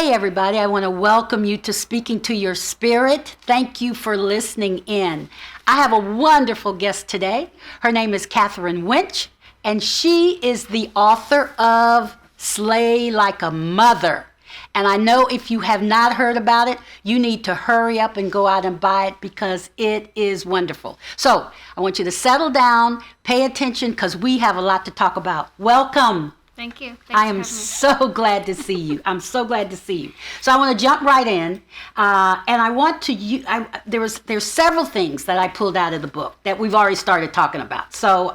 Hey everybody, I want to welcome you to Speaking to Your Spirit. Thank you for listening in. I have a wonderful guest today. Her name is Katherine Wintsch, and she is the author of Slay Like a Mother. And I know if you have not heard about it, you need to hurry up and go out and buy it because it is wonderful. So I want you to settle down, pay attention, because we have a lot to talk about. Welcome. Thank you. Thanks I am so glad to see you. I'm so glad to see you. So I want to jump right in, and I want to. There's several things that I pulled out of the book that we've already started talking about. So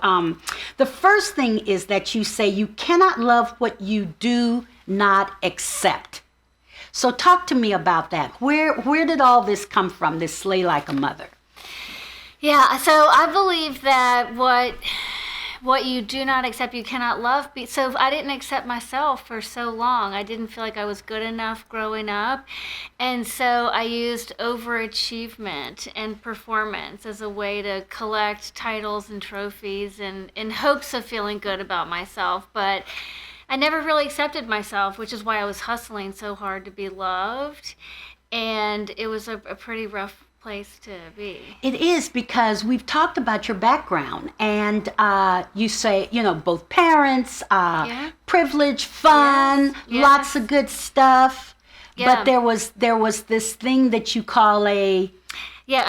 the first thing is that you say you cannot love what you do not accept. So talk to me about that. Where did all this come from? This slay like a mother. Yeah. So I believe that what you do not accept, you cannot love. So I didn't accept myself for so long. I didn't feel like I was good enough growing up. And so I used overachievement and performance as a way to collect titles and trophies and in hopes of feeling good about myself. But I never really accepted myself, which is why I was hustling so hard to be loved. And it was a pretty rough place to be. It is, because we've talked about your background, and you say, both parents, privilege, fun, lots of good stuff. Yeah. But there was this thing that you call I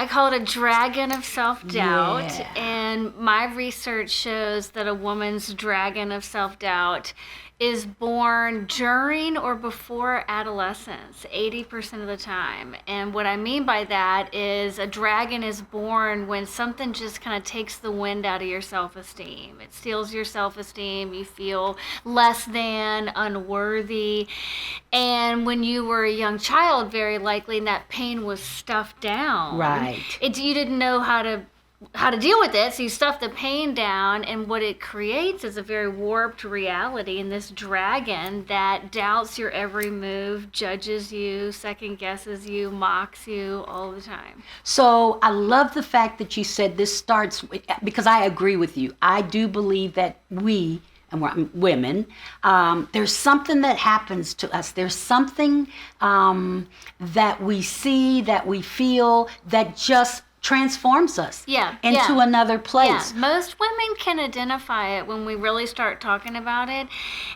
call it a dragon of self-doubt. Yeah. And my research shows that a woman's dragon of self-doubt is born during or before adolescence, 80% of the time. And what I mean by that is a dragon is born when something just kind of takes the wind out of your self-esteem. It steals your self-esteem. You feel less than, unworthy. And when you were a young child, very likely, and that pain was stuffed down. Right. You didn't know how to deal with it, so you stuff the pain down, and what it creates is a very warped reality, and this dragon that doubts your every move, judges you, second guesses you, mocks you all the time. So I love the fact that you said this starts with, because I agree with you. I do believe that we, and we're women, there's something that happens to us. There's something that we see, that we feel, that just transforms us into another place. Yeah. Most women can identify it when we really start talking about it.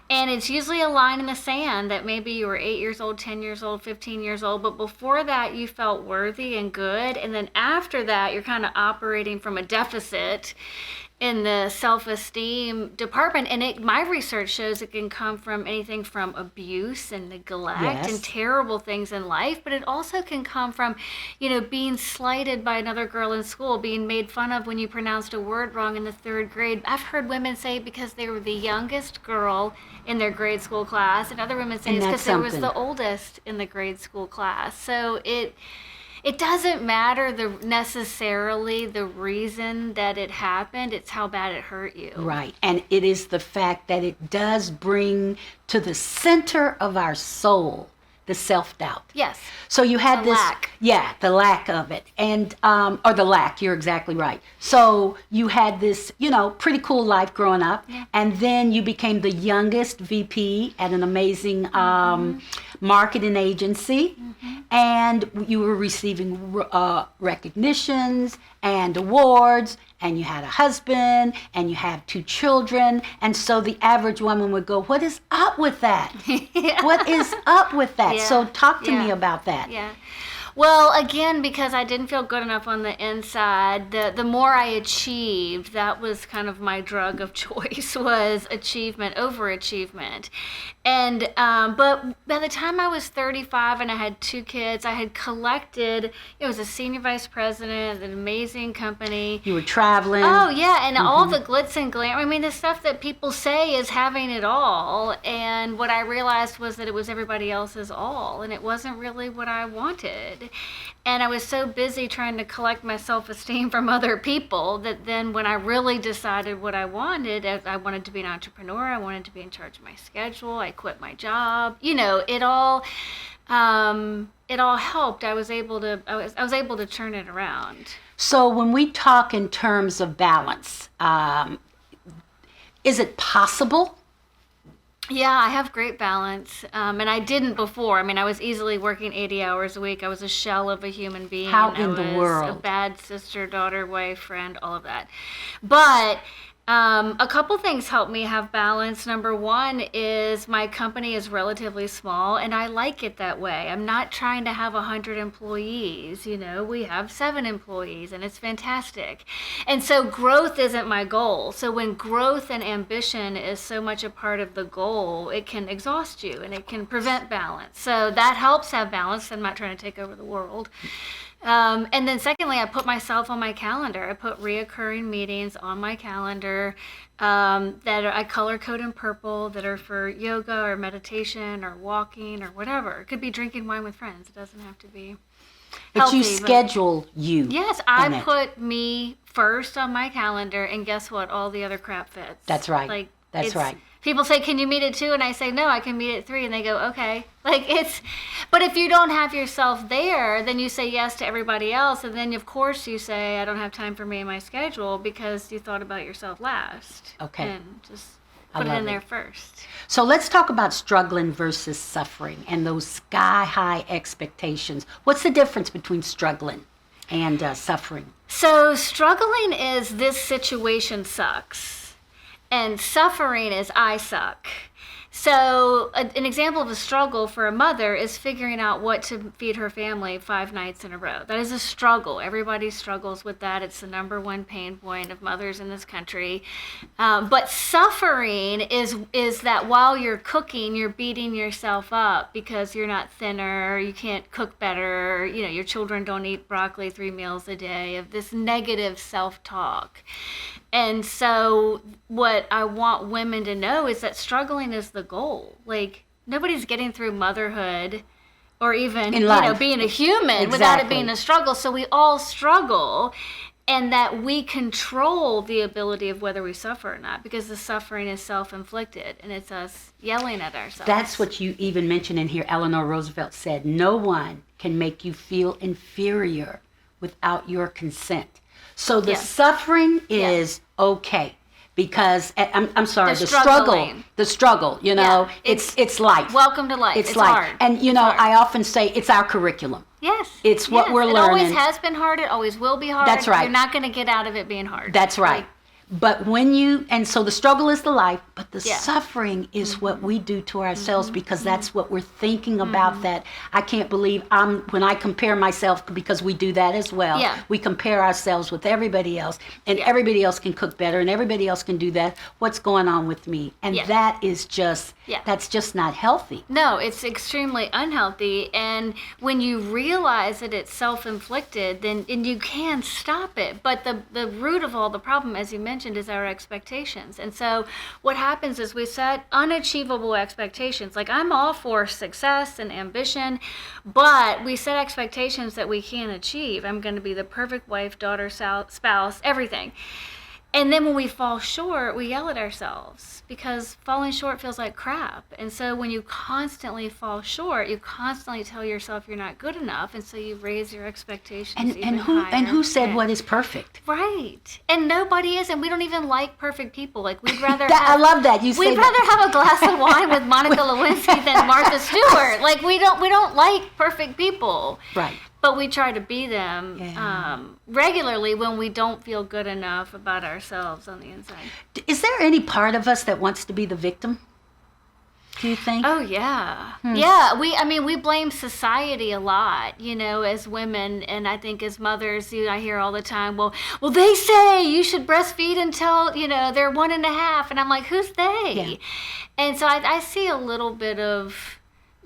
And it's usually a line in the sand that maybe you were 8 years old, 10 years old, 15 years old. But before that, you felt worthy and good. And then after that, you're kind of operating from a deficit in the self-esteem department. And my research shows it can come from anything from abuse and neglect and terrible things in life, but it also can come from, being slighted by another girl in school, being made fun of when you pronounced a word wrong in the 3rd grade. I've heard women say because they were the youngest girl in their grade school class, and other women say it's because they was the oldest in the grade school class. So it doesn't matter necessarily the reason that it happened. It's how bad it hurt you. Right. And it is the fact that it does bring to the center of our soul the self-doubt. Yes. So you had the lack. Yeah, the lack of it. And, or the lack, you're exactly right. So you had this, pretty cool life growing up. Yeah. And then you became the youngest VP at an amazing marketing agency. Mm-hmm. And you were receiving recognitions and awards, and you had a husband, and you have 2 children. And so the average woman would go, what is up with that? Yeah. What is up with that? Yeah. So talk to me about that. Yeah. Well, again, because I didn't feel good enough on the inside, the more I achieved, that was kind of my drug of choice, was achievement, overachievement. And but by the time I was 35 and I had 2 kids, I had collected, it was a senior vice president of an amazing company. You were traveling. Oh, yeah, and all the glitz and glamour. I mean, the stuff that people say is having it all. And what I realized was that it was everybody else's all, and it wasn't really what I wanted. And I was so busy trying to collect my self-esteem from other people that then when I really decided what I wanted to be an entrepreneur, I wanted to be in charge of my schedule, I quit my job. It all helped. I was able to turn it around. So when we talk in terms of balance, is it possible? Yeah, I have great balance. And I didn't before. I mean, I was easily working 80 hours a week. I was a shell of a human being. How in the I was world? a bad sister, daughter, wife, friend, all of that. But a couple things help me have balance. Number one is my company is relatively small, and I like it that way. I'm not trying to have 100 employees. We have 7 employees, and it's fantastic. And so growth isn't my goal. So when growth and ambition is so much a part of the goal, it can exhaust you and it can prevent balance. So that helps have balance. I'm not trying to take over the world. And then secondly, I put myself on my calendar. I put reoccurring meetings on my calendar I color code in purple that are for yoga or meditation or walking or whatever. It could be drinking wine with friends. It doesn't have to be But healthy. you schedule you. Yes, in I it. put me first on my calendar, and guess what? All the other crap fits. That's right. Like That's right. People say, "Can you meet at 2?" And I say, "No, I can meet at 3." And they go, "Okay." But if you don't have yourself there, then you say yes to everybody else, and then of course you say, "I don't have time for me in my schedule," because you thought about yourself last. Okay. And just I put it love in there it. first. So let's talk about struggling versus suffering and those sky-high expectations. What's the difference between struggling and suffering? So struggling is this situation sucks, and suffering is I suck. So an example of a struggle for a mother is figuring out what to feed her family 5 nights in a row. That is a struggle. Everybody struggles with that. It's the number one pain point of mothers in this country. But suffering is that while you're cooking, you're beating yourself up because you're not thinner, you can't cook better, your children don't eat broccoli 3 meals a day, of this negative self-talk. And so what I want women to know is that struggling is the goal. Like, nobody's getting through motherhood or even, In life. being a human without it Exactly. being a struggle. So we all struggle, and that we control the ability of whether we suffer or not, because the suffering is self-inflicted and it's us yelling at ourselves. That's what you even mentioned in here. Eleanor Roosevelt said, "No one can make you feel inferior without your consent." So the Yes. suffering is okay because I'm sorry, The the struggle, struggling. Yeah, it's it's life. Welcome to life. It's It's life. hard. And It's hard. I often say it's our curriculum. Yes. It's what we're It always learning. has been hard. It always will be hard. That's right. You're not going to get out of it being hard. That's right. But so the struggle is the life, but the Yeah. suffering is what we do to ourselves because that's what we're thinking about. That I can't believe when I compare myself, because we do that as well. Yeah. We compare ourselves with everybody else, and everybody else can cook better, and everybody else can do that. What's going on with me? And Yeah. that is just, Yeah. that's just not healthy. No, it's extremely unhealthy. And when you realize that it's self-inflicted, then and you can stop it. But the root of all the problem, as you mentioned, is our expectations. And so what happens is we set unachievable expectations. Like, I'm all for success and ambition, but we set expectations that we can't achieve. I'm going to be the perfect wife, daughter, spouse, everything. And then when we fall short, we yell at ourselves because falling short feels like crap. And so when you constantly fall short, you constantly tell yourself you're not good enough. And so you raise your expectations even higher. And who said Yeah. what is perfect? Right. And nobody is. And we don't even like perfect people. Like, we'd rather I love that you say We'd rather have a glass of wine with Monica Lewinsky than Martha Stewart. Like, we don't like perfect people. Right. But we try to be them Yeah. regularly when we don't feel good enough about ourselves on the inside. Is there any part of us that wants to be the victim? Do you think? Oh yeah. Yeah, we blame society a lot, as women, and I think as mothers, I hear all the time, well they say you should breastfeed until, they're 1.5, and I'm like, who's they? Yeah. And so I see a little bit of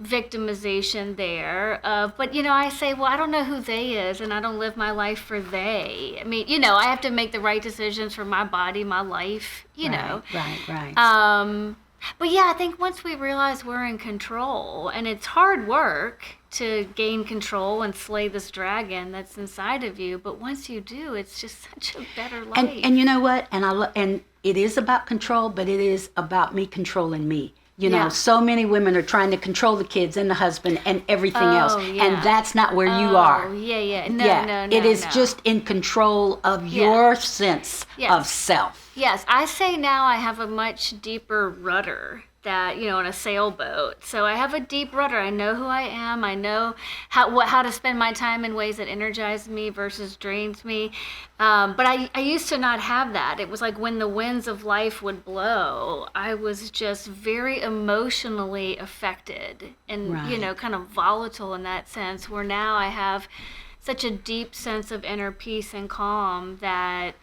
victimization there, but I say, well, I don't know who they is, and I don't live my life for they. I mean, I have to make the right decisions for my body, my life, know. Right. But yeah, I think once we realize we're in control, and it's hard work to gain control and slay this dragon that's inside of you, but once you do, it's just such a better life. And you know what? And it is about control, but it is about me controlling me. Yeah. So many women are trying to control the kids and the husband and everything else, yeah. and that's not where you are. Oh, yeah. No. It is just in control of your sense of self. Yes, I say now I have a much deeper rudder that, on a sailboat. So I have a deep rudder. I know who I am. I know how to spend my time in ways that energize me versus drains me. But I used to not have that. It was like when the winds of life would blow, I was just very emotionally affected and, Right. kind of volatile in that sense, where now I have such a deep sense of inner peace and calm that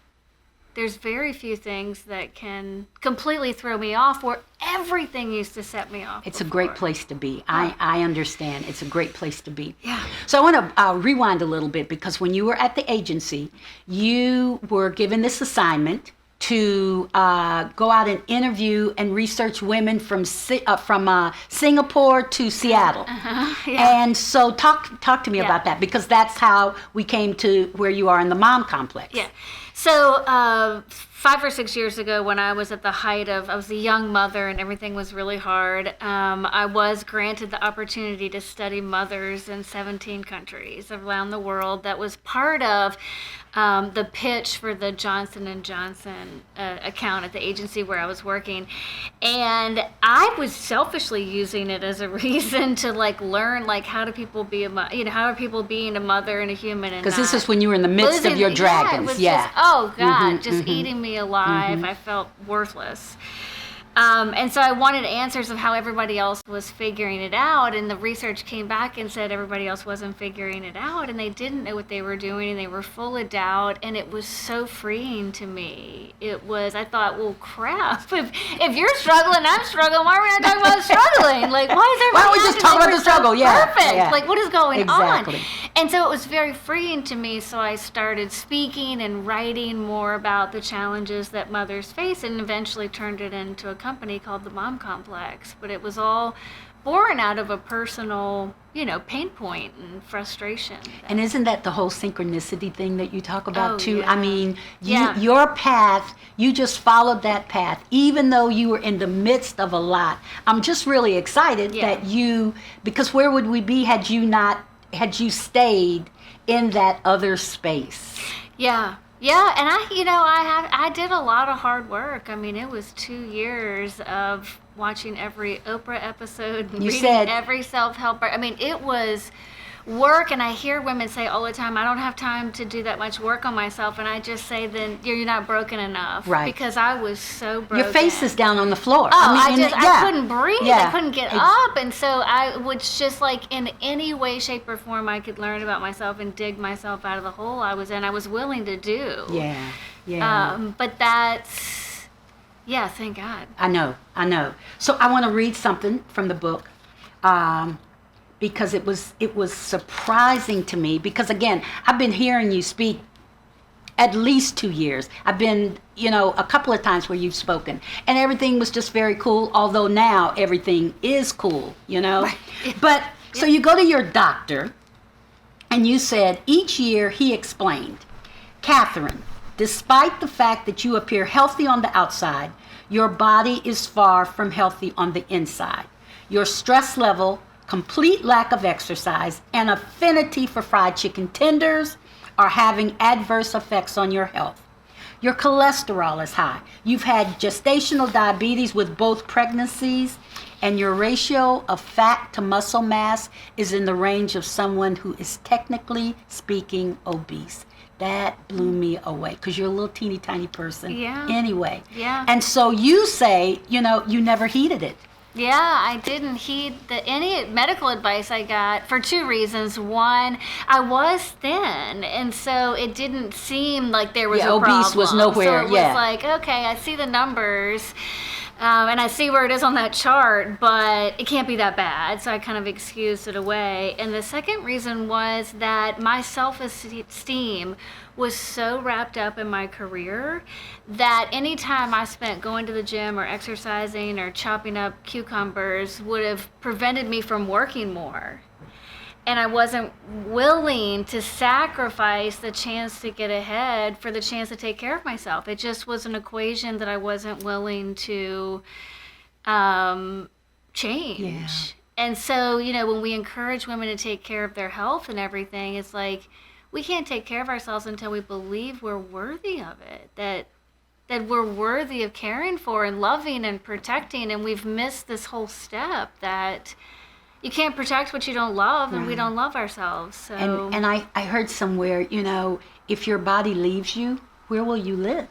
there's very few things that can completely throw me off, where everything used to set me off It's a before. great place to be. I understand. It's a great place to be. Yeah. So I want to rewind a little bit, because when you were at the agency, you were given this assignment to go out and interview and research women from Singapore to Seattle. Yeah. And so talk to me Yeah. about that, because that's how we came to where you are in the mom complex. Yeah. So 5 or 6 years ago, when I was at the height of, I was a young mother and everything was really hard, I was granted the opportunity to study mothers in 17 countries around the world. That was part of the pitch for the Johnson & Johnson account at the agency where I was working. And I was selfishly using it as a reason to learn how do people be how are people being a mother and a human, and Because this not is when you were in the midst of your it dragons. was Yeah. just, oh God, just eating me alive. I felt worthless. And so I wanted answers of how everybody else was figuring it out. And the research came back and said everybody else wasn't figuring it out, and they didn't know what they were doing, and they were full of doubt. And it was so freeing to me. I thought, well, crap. If you're struggling, I'm struggling. Why are we not talking about struggling? Why is everybody Why don't we just acting talk like about we're the struggle? so Yeah, perfect? yeah. What is going Exactly. on? And so it was very freeing to me. So I started speaking and writing more about the challenges that mothers face, and eventually turned it into a company called the Mom Complex. But it was all born out of a personal, pain point and frustration. And isn't that the whole synchronicity thing that you talk about Oh, too? yeah. I mean, Yeah. your path, you just followed that path, even though you were in the midst of a lot. I'm just really excited Yeah. that because where would we be had you stayed in that other space? Yeah. Yeah, and I did a lot of hard work. I mean, it was 2 years of watching every Oprah episode and You reading said- every self-help book. I mean, it was work, and I hear women say all the time, I don't have time to do that much work on myself, and I just say, then you're not broken enough. Right. Because I was so broken. Your face is down on the floor. Oh, I I couldn't breathe. Yeah. I couldn't get up. And so I was just in any way, shape, or form I could learn about myself and dig myself out of the hole I was in, I was willing to do. Yeah, yeah. But that's, thank God. I know. So I want to read something from the book, because it was surprising to me. Because again, I've been hearing you speak at least 2 years. I've been, a couple of times where you've spoken, and everything was just very cool. Although now everything is cool, Right. But so you go to your doctor, and you said each year he explained, Katherine, despite the fact that you appear healthy on the outside, your body is far from healthy on the inside. Your stress level, complete lack of exercise, and affinity for fried chicken tenders are having adverse effects on your health. Your cholesterol is high. You've had gestational diabetes with both pregnancies, and your ratio of fat to muscle mass is in the range of someone who is technically speaking obese. That blew me away, because you're a little teeny tiny person. Yeah. Anyway. Yeah. And so you say, you never heeded it. Yeah, I didn't heed any medical advice I got for 2 reasons. One, I was thin, and so it didn't seem like there was a problem. Obese was nowhere. So it was like, okay, I see the numbers, and I see where it is on that chart, but it can't be that bad. So I kind of excused it away. And the second reason was that my self-esteem was so wrapped up in my career that any time I spent going to the gym or exercising or chopping up cucumbers would have prevented me from working more. And I wasn't willing to sacrifice the chance to get ahead for the chance to take care of myself. It just was an equation that I wasn't willing to change. Yeah. And so, when we encourage women to take care of their health and everything, it's like, we can't take care of ourselves until we believe we're worthy of it, that that we're worthy of caring for and loving and protecting, and we've missed this whole step that you can't protect what you don't love, and we don't love ourselves. So And I heard somewhere, if your body leaves you, where will you live?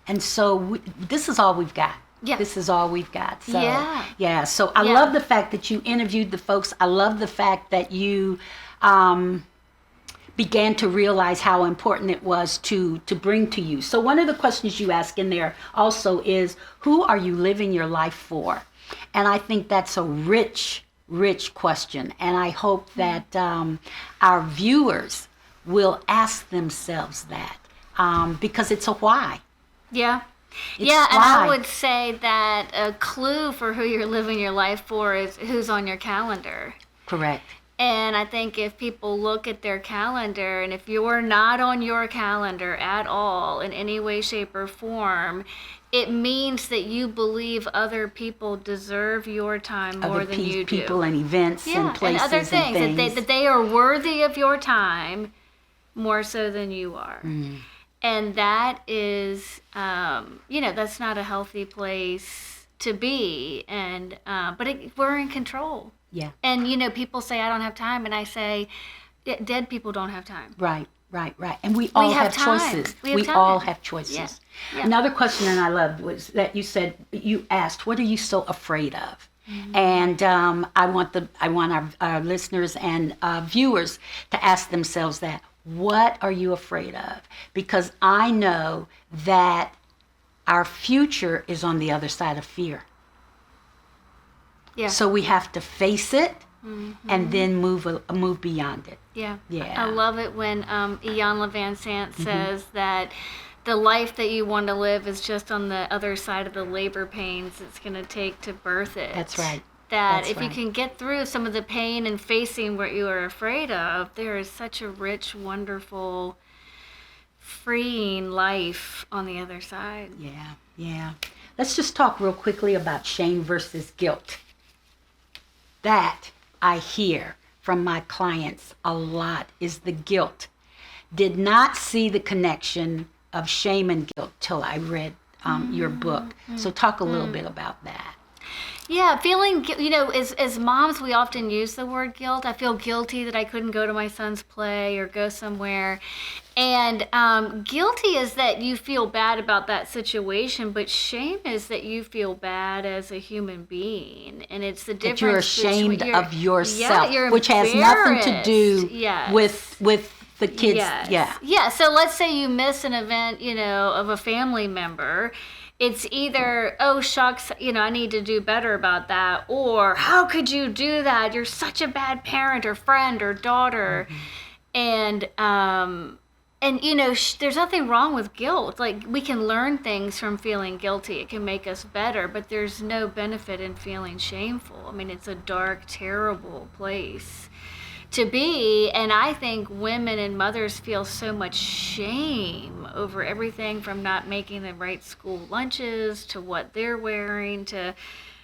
And so this is all we've got. Yeah. This is all we've got. So, yeah. So I love the fact that you interviewed the folks. I love the fact that you began to realize how important it was to bring to you. So one of the questions you ask in there also is, who are you living your life for? And I think that's a rich question. And I hope that our viewers will ask themselves that because it's a why. Yeah. It's and why. I would say that a clue for who you're living your life for is who's on your calendar. Correct. And I think if people look at their calendar, and if you're not on your calendar at all in any way, shape, or form, it means that you believe other people deserve your time more than you do. People and events and places and other things. and things. That they are worthy of your time more so than you are. And that is, that's not a healthy place to be. And but we're in control. Yeah. And, people say, I don't have time. And I say, dead people don't have time. Right. And we all have choices. We all have choices. Yeah. Another question that I loved was that you asked, what are you so afraid of? And I want our listeners and viewers to ask themselves that. What are you afraid of? Because I know that our future is on the other side of fear. Yeah. So we have to face it and then move beyond it. Yeah. Yeah. I love it when Iyanla Van Sant says that the life that you want to live is just on the other side of the labor pains it's going to take to birth it. That's right. That if you can get through some of the pain and facing what you are afraid of, there is such a rich, wonderful, freeing life on the other side. Yeah. Let's just talk real quickly about shame versus guilt. That I hear from my clients a lot is the guilt. Did not see the connection of shame and guilt till I read your book. So talk a little bit about that. Yeah, feeling, as moms, we often use the word guilt. I feel guilty that I couldn't go to my son's play or go somewhere. And guilty is that you feel bad about that situation, but shame is that you feel bad as a human being. And it's the difference. That you're ashamed of yourself, you're which has nothing to do with the kids. Yes. Yeah, so let's say you miss an event, of a family member. It's either, oh, shucks, I need to do better about that, or how could you do that? You're such a bad parent or friend or daughter. And there's nothing wrong with guilt. Like, we can learn things from feeling guilty. It can make us better, but there's no benefit in feeling shameful. I mean, it's a dark, terrible place to be. And I think women and mothers feel so much shame over everything from not making the right school lunches to what they're wearing to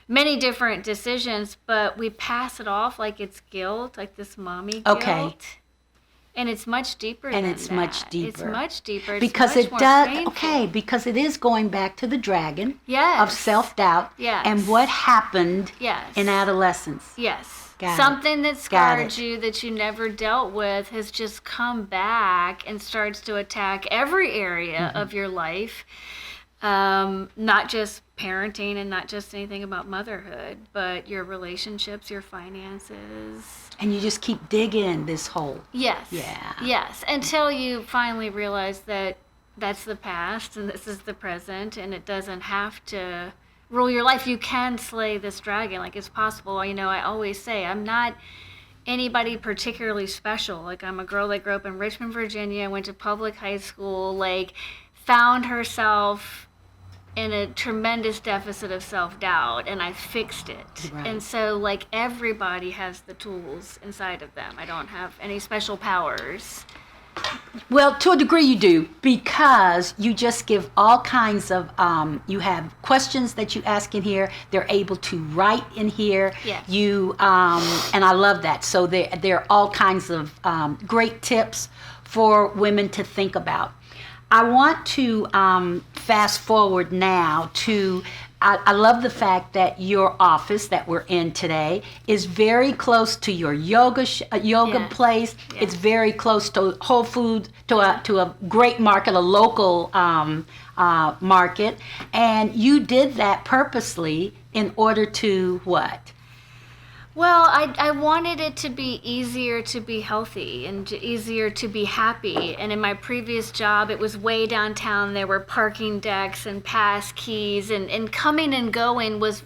many different decisions, but we pass it off like it's guilt, like this mommy guilt. Okay. And it's much deeper than that. It's much deeper. It's much deeper. It's because much it more does, painful. because it is going back to the dragon Yes. of self-doubt Yes. and what happened Yes. in adolescence. Yes. Got Something that scarred it. you that you never dealt with has just come back and starts to attack every area of your life. Not just parenting and not just anything about motherhood, but your relationships, your finances. And you just keep digging this hole. Yes. Yeah. Yes. Until you finally realize that that's the past and this is the present, and it doesn't have to rule your life. You can slay this dragon. Like, it's possible. I always say I'm not anybody particularly special. Like, I'm a girl that grew up in Richmond, Virginia, went to public high school, like, found herself in a tremendous deficit of self-doubt, and I fixed it. Right. And so, like, everybody has the tools inside of them. I don't have any special powers. Well, to a degree you do, because you just give all kinds of, you have questions that you ask in here. They're able to write in here. Yes. You, and I love that. So there are all kinds of great tips for women to think about. I want to fast forward now to, I love the fact that your office that we're in today is very close to your yoga Yes. place. Yes. It's very close to Whole Foods, to a great market, a local market. And you did that purposely in order to what? Well, I wanted it to be easier to be healthy and easier to be happy. And in my previous job, it was way downtown. There were parking decks and pass keys, and coming and going was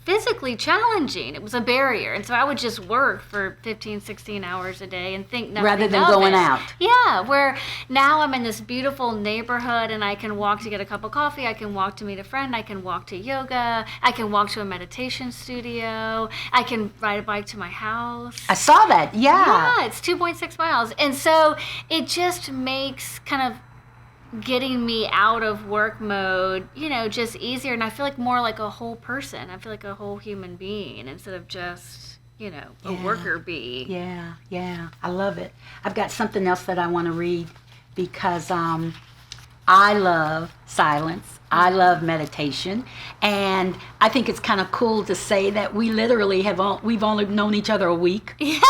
physically challenging. It was a barrier. And so I would just work for 15, 16 hours a day and think nothing Rather than of going it. out. Yeah, where now I'm in this beautiful neighborhood and I can walk to get a cup of coffee. I can walk to meet a friend. I can walk to yoga. I can walk to a meditation studio. I can ride a bike to my house. I saw that. Yeah, it's 2.6 miles. And so it just makes kind of getting me out of work mode, just easier. And I feel like more like a whole person. I feel like a whole human being instead of just, a worker bee. Yeah. I love it. I've got something else that I want to read because I love silence. I love meditation, and I think it's kind of cool to say that we literally we've only known each other a week. Yeah.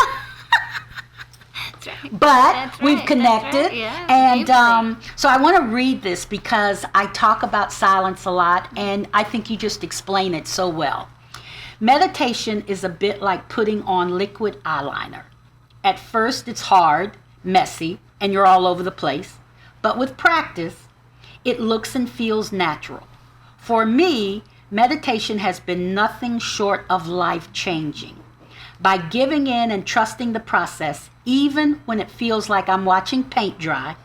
That's right. But That's right. we've connected, That's right. Yeah, and deeply. so I want to read this because I talk about silence a lot, and I think you just explain it so well. Meditation is a bit like putting on liquid eyeliner. At first, it's hard, messy, and you're all over the place. But with practice, it looks and feels natural. For me, meditation has been nothing short of life-changing. By giving in and trusting the process, even when it feels like I'm watching paint dry,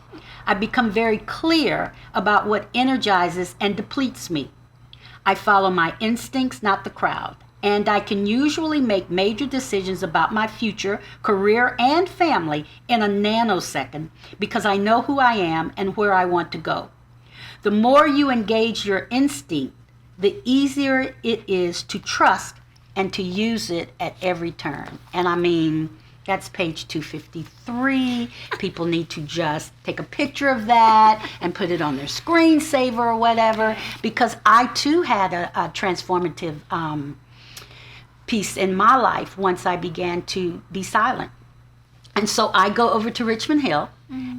I become very clear about what energizes and depletes me. I follow my instincts, not the crowd, and I can usually make major decisions about my future, career, and family in a nanosecond because I know who I am and where I want to go. The more you engage your instinct, the easier it is to trust and to use it at every turn. And I mean, that's page 253. People need to just take a picture of that and put it on their screensaver or whatever, because I too had a transformative piece in my life once I began to be silent. And so I go over to Richmond Hill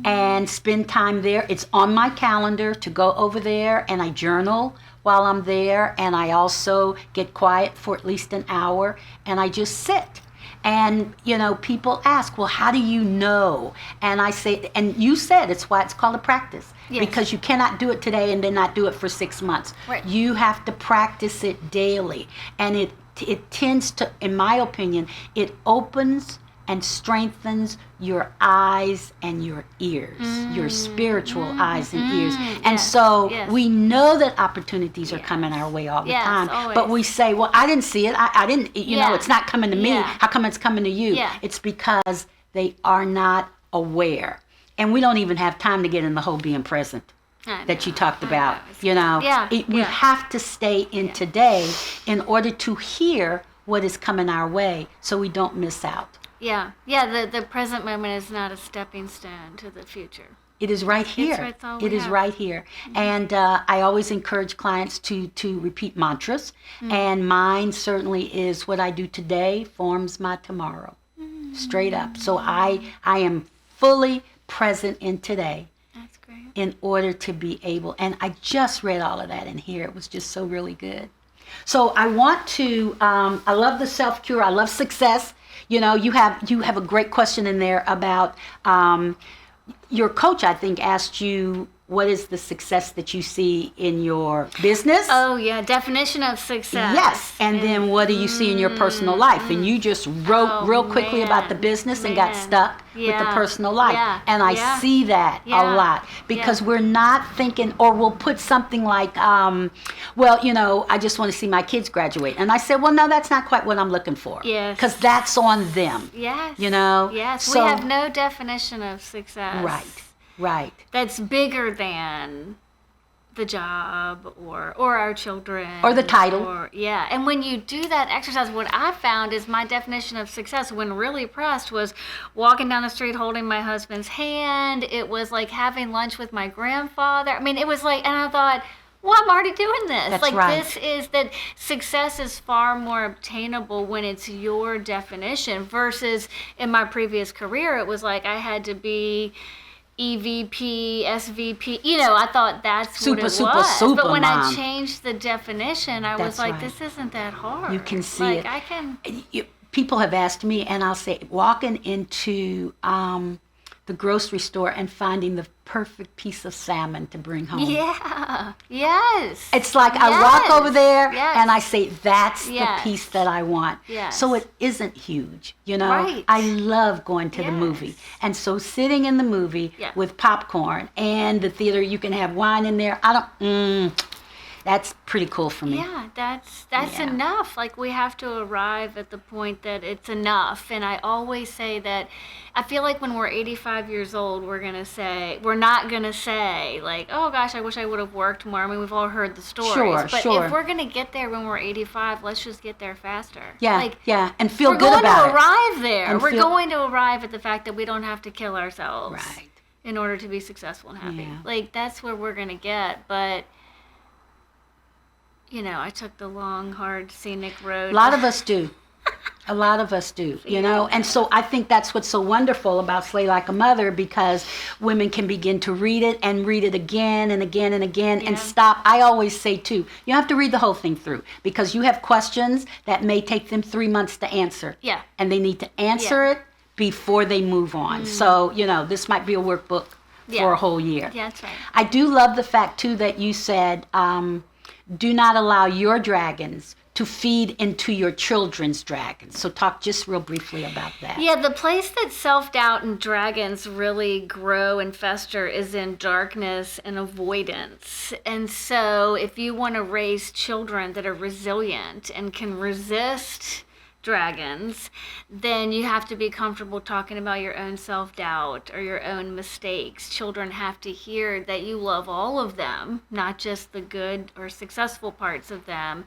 and spend time there. It's on my calendar to go over there, and I journal while I'm there, and I also get quiet for at least an hour, and I just sit. And, people ask, well, how do you know? And I say, and you said it's why it's called a practice. Yes. Because you cannot do it today and then not do it for 6 months. Right. You have to practice it daily. And it tends to, in my opinion, it opens and strengthens your eyes and your ears, your spiritual eyes and ears. And Yes, so yes. we know that opportunities are coming our way all the Yes, time. always. But we say, well, I didn't see it. I didn't, Yeah. it's not coming to me. Yeah. How come it's coming to you? Yeah. It's because they are not aware. And we don't even have time to get in the whole being present that you talked about. Yeah, We yeah. have to stay in today in order to hear what is coming our way so we don't miss out. Yeah, the present moment is not a stepping stone to the future. It is right here. It's all It we is have. right here. And I always encourage clients to repeat mantras. And mine certainly is what I do today forms my tomorrow. Straight up. So I am fully present in today That's great. in order to be able, and I just read all of that in here. It was just so really good. So I want to, I love the self-cure. I love success. You have a great question in there about your coach, I think, asked you, what is the success that you see in your business? Oh, yeah, definition of success. Yes, and then what do you see in your personal life? And you just wrote Oh, real quickly about man, the business and got man. stuck with the Yeah, personal life. yeah, And I yeah. see that a Yeah, lot because yeah. we're not thinking, or we'll put something like, I just want to see my kids graduate. And I said, well, no, that's not quite what I'm looking for. Yes. Because that's on them. Yes. Yes, So- we have no definition of success. Right. That's bigger than the job or our children Or the title. And when you do that exercise, what I found is my definition of success when really pressed was walking down the street holding my husband's hand. It was like having lunch with my grandfather. I mean, it was like, and I thought, well, I'm already doing this. That's like right. this is that success is far more obtainable when it's your definition versus in my previous career, it was like I had to be EVP, SVP. I thought that's what it was. But when I changed the definition, I was like, this isn't that hard. You can see like, it. I can. People have asked me, and I'll say, walking into the grocery store and finding the perfect piece of salmon to bring home. Yeah. Yes. It's like I walk over there Yes. and I say, that's Yes. the piece that I want. Yes. So it isn't huge, Right. I love going to the movie. Yes. And so sitting in the movie Yeah. with popcorn and the theater, you can have wine in there. That's pretty cool for me. Yeah, that's enough. Like we have to arrive at the point that it's enough. And I always say that I feel like when we're 85 years old, we're not gonna say like, oh gosh, I wish I would have worked more. I mean, we've all heard the stories. But if we're gonna get there when we're 85, let's just get there faster. Yeah, and feel good about it. We're going to arrive there. And We're going to arrive at the fact that we don't have to kill ourselves Right. in order to be successful and happy. Yeah. Like that's where we're gonna get. But I took the long, hard, scenic road. A lot of us do. A lot of us do, And so I think that's what's so wonderful about Slay Like a Mother, because women can begin to read it and read it again and again and again and stop. I always say, too, you have to read the whole thing through because you have questions that may take them 3 months to answer. Yeah. And they need to answer it before they move on. So, this might be a workbook for a whole year. Yeah, that's right. I do love the fact, too, that you said, do not allow your dragons to feed into your children's dragons. So talk just real briefly about that. Yeah, the place that self-doubt and dragons really grow and fester is in darkness and avoidance. And so if you want to raise children that are resilient and can resist dragons, then you have to be comfortable talking about your own self-doubt or your own mistakes. Children have to hear that you love all of them, not just the good or successful parts of them.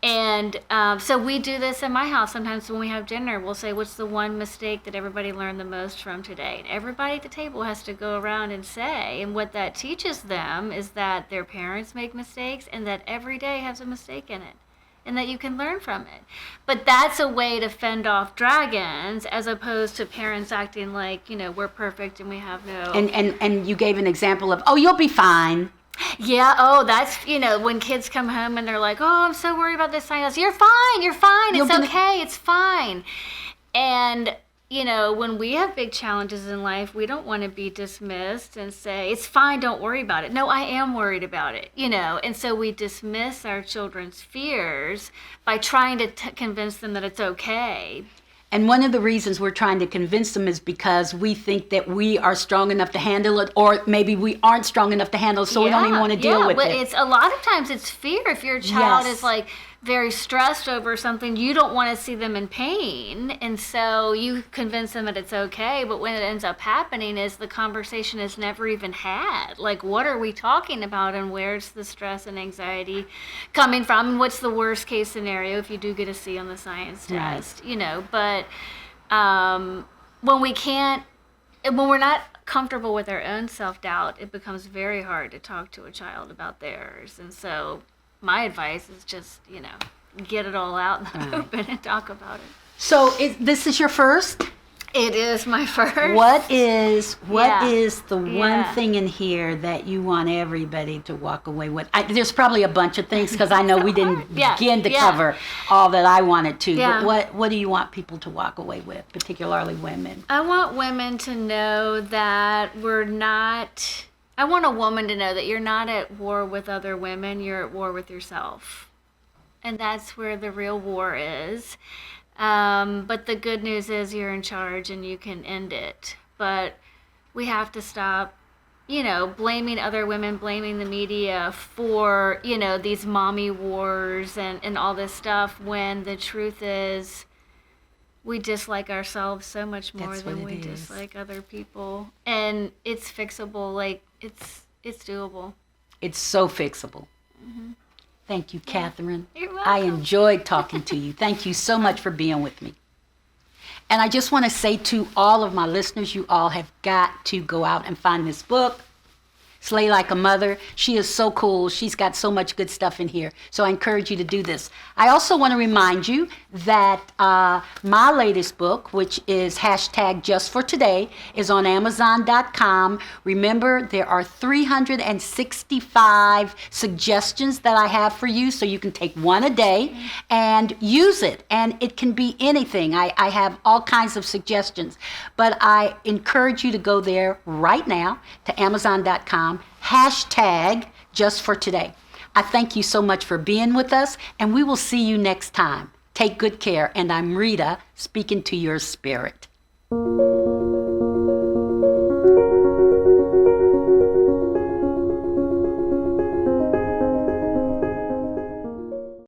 And so we do this in my house. Sometimes when we have dinner, we'll say, what's the one mistake that everybody learned the most from today? And everybody at the table has to go around and say, and what that teaches them is that their parents make mistakes and that every day has a mistake in it, and that you can learn from it. But that's a way to fend off dragons, as opposed to parents acting like, we're perfect and we have no... And you gave an example of, you'll be fine. Yeah, that's, when kids come home and they're like, I'm so worried about this science. You're fine, it's okay, it's fine. And... when we have big challenges in life, we don't want to be dismissed and say, it's fine, don't worry about it. No, I am worried about it, And so we dismiss our children's fears by trying to convince them that it's okay. And one of the reasons we're trying to convince them is because we think that we are strong enough to handle it, or maybe we aren't strong enough to handle it, so we don't even want to deal with it. It's a lot of times it's fear. If your child is like very stressed over something, you don't want to see them in pain, and so you convince them that it's okay. But when it ends up happening is the conversation is never even had. Like, what are we talking about, and where's the stress and anxiety coming from, and what's the worst case scenario if you do get a C on the science test? But when we're not comfortable with our own self-doubt, it becomes very hard to talk to a child about theirs. And so my advice is just, get it all out in the open and talk about it. So this is your first? It is my first. What is the one thing in here that you want everybody to walk away with? There's probably a bunch of things, because I know we didn't begin to cover all that I wanted to. Yeah. But what do you want people to walk away with, particularly women? I want women to know that I want a woman to know that you're not at war with other women, you're at war with yourself. And that's where the real war is. But the good news is you're in charge and you can end it. But we have to stop, blaming other women, blaming the media for, these mommy wars and all this stuff, when the truth is we dislike ourselves so much more than we dislike other people. And it's fixable. Like, it's doable. It's so fixable. Thank you, Katherine. You're I welcome. enjoyed talking to you. Thank you so much for being with me. And I just want to say to all of my listeners, you all have got to go out and find this book, Slay Like a Mother. She is so cool. She's got so much good stuff in here. So I encourage you to do this. I also want to remind you that my latest book, which is #JustForToday, is on Amazon.com. Remember, there are 365 suggestions that I have for you, so you can take one a day and use it. And it can be anything. I have all kinds of suggestions. But I encourage you to go there right now to Amazon.com, #JustForToday. I thank you so much for being with us, and we will see you next time. Take good care, and I'm Rita, speaking to your spirit.